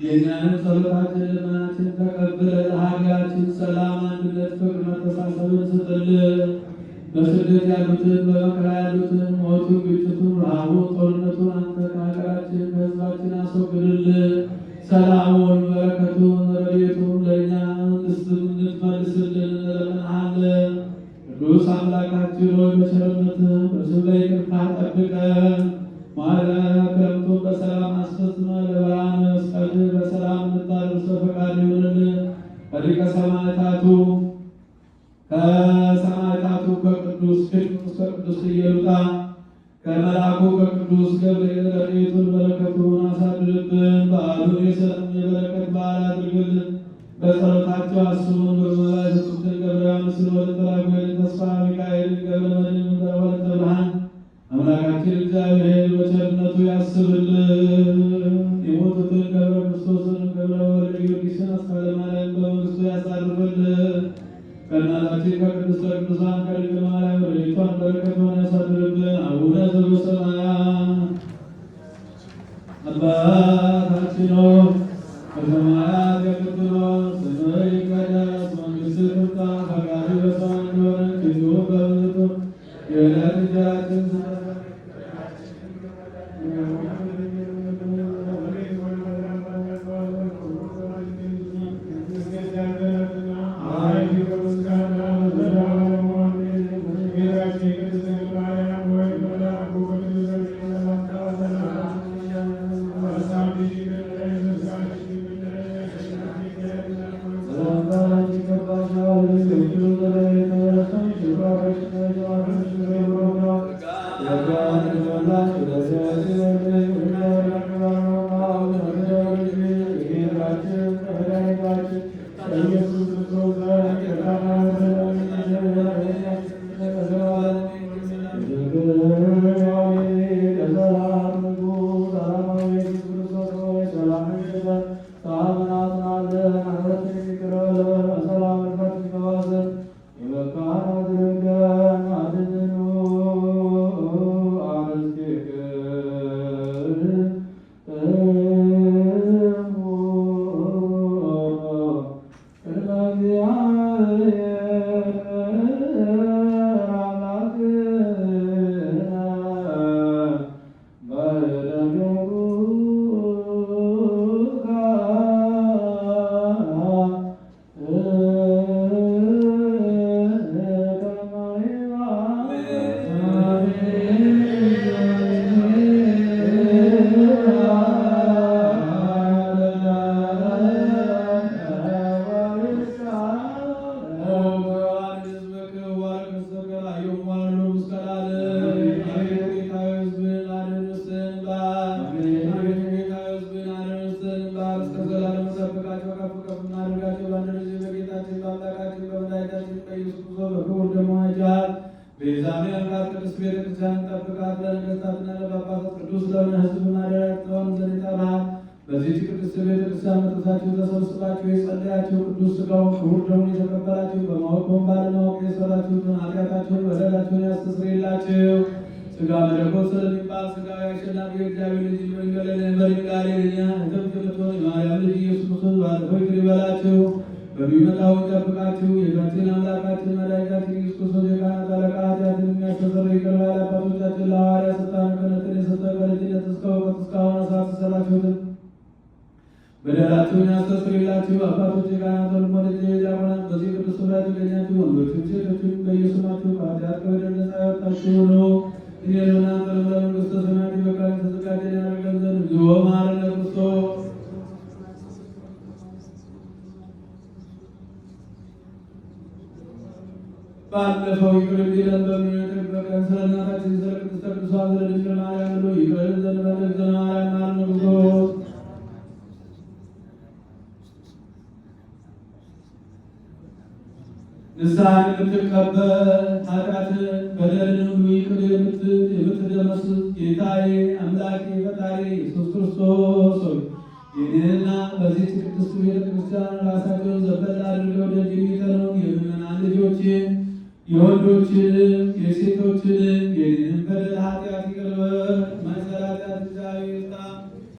የእኛንም ጸሎታችን ልመናችን ተቀብለ ለሀገራችን ሰላም፣ አንድነት፣ ፍቅር፣ መተሳሰብን ስጥልን። በስደት ያሉትን በመከራ ያሉትን ሞቱን፣ ግጭቱን፣ ረሃቡን፣ ጦርነቱን አንተ ከሀገራችን ከሕዝባችን አስወግድልን። ሰላሙን፣ በረከቱን፣ ረድኤቱን ለእኛ እንድትመልስልን እንለምንሃለን። ቅዱስ አምላካችን ሆይ በቸርነትህ በስም በይቅርታ ጠብቀን ክረምቱን በሰላም አስፈጽመን ለብርሃነ መስቀልህ በሰላም እንድታደርሰን ፈቃድ ይሁንልን። ከሊቀ ሰማዕታቱ ከቅዱስ ኢየሉጣ ከመልአኩ ከቅዱስ ገብርኤል ረድኤቱን በረከቱን አሳድርብን። በዓሉን የሰላም የበረከት በዓል አድርግልን። በጸሎታቸው አስቡን። በመላእክትን ገብረ ዮሐንስን ወለተ ራጉኤልን ተስፋ ሚካኤልን ገብረ መድኅንን ወለተ ብርሃን አምላካችን እግዚአብሔር በቸርነቱ ያስብልን። የሞቱትን ገብረ ክርስቶስን ገብረ ወልደ ጊዮርጊስን አስካለ ማርያም በመንግስቱ ያሳርፍልን። ከእናታችን ከቅድስተ ቅዱሳን ከድንግል ማርያም ረድኤቷን በረከቷን ያሳድርብን። አቡነ ዘበሰማያት አባታችን ሆይ በሰማያት የምትኖር ስምህ ይቀደስ፣ መንግሥትህ ትምጣ፣ ፈቃድህ በሰማይ እንደሆነች እንዲሁም በምድር ትሁን። የዕለት እንጀራችንን ስጠን ቤዛሜ አምላክ ቅድስት ቤተክርስቲያን ጠብቃት። ለነገሥታትና ለጳጳሳት ቅዱስ ለሆነ ሕዝብ ማደሪያ ትሆን ዘንድ ይጠራሃል። በዚህች ቅድስት ቤተክርስቲያን መጥታችሁ ተሰብስባችሁ የጸለያችሁ ቅዱስ ሥጋውን ክቡር ደሙን የተቀበላችሁ በማወቅም ባለማወቅ የሠራችሁትን ኃጢአታችሁን በደላችሁን ያስተሰርይላችሁ። ሥጋ መለኮት ስለሚባል ሥጋዊ አሸናፊ እግዚአብሔር ልጅ በድንጋሌ እኛ እትብት የምትሆን የማርያም ልጅ ኢየሱስ ክርስቶስ ባለፈው ይቅር ይበላችሁ በሚመጣው ይጠብቃችሁ። የጌታችን አምላካችን መድኃኒታችን ኢየሱስ ክርስቶስ የካህናት አለቃ ኃጢአትን የሚያስተሰርይ ይቅር ባይ አባቶቻችን ለሐዋርያት ሥልጣነ ክህነትን የሰጠ ከልጅነት እስከ እውቀት እስካሁን ሰዓት የሠራችሁትን በደላችሁን ያስተሰርይላችሁ። አባቶች የካህናት ወንድሞች ዲያቆናት በዚህ ቅዱስ ስፍራ የተገኛችሁ ወንዶችም ሴቶችም በየስማችሁ ከኃጢአት ከበደል ነፃ ያወጣችሁ ሁኑ። እኔ ለእናንተ ለመንግሥተ ሰማያት የበቃን የተዘጋጀን ያደርገን ዘንድ እግዚኦ መሐረነ ክርስቶስ ባለፈው ይቅር እንዲለን በሚመጣው በቀን ስለ እናታችን ስለ ቅድስተ ቅዱሳን ስለ ድንግል ማርያም ብሎ ይቅር ዘንድ በእግዚእነ ማርያም መሐረነ ክርስቶስ ንስሐን የምትቀበል ኃጢአትን በደልን ሁሉ ይቅር የምትደመስስ ጌታዬ አምላኬ ፈጣሪ ኢየሱስ ክርስቶስ ሆይ ይህንና በዚህች ቅድስት ቤተክርስቲያን ራሳቸውን ዘበል አድርገው ደጅ የሚጠኑ የምእመናን ልጆችን የወንዶችን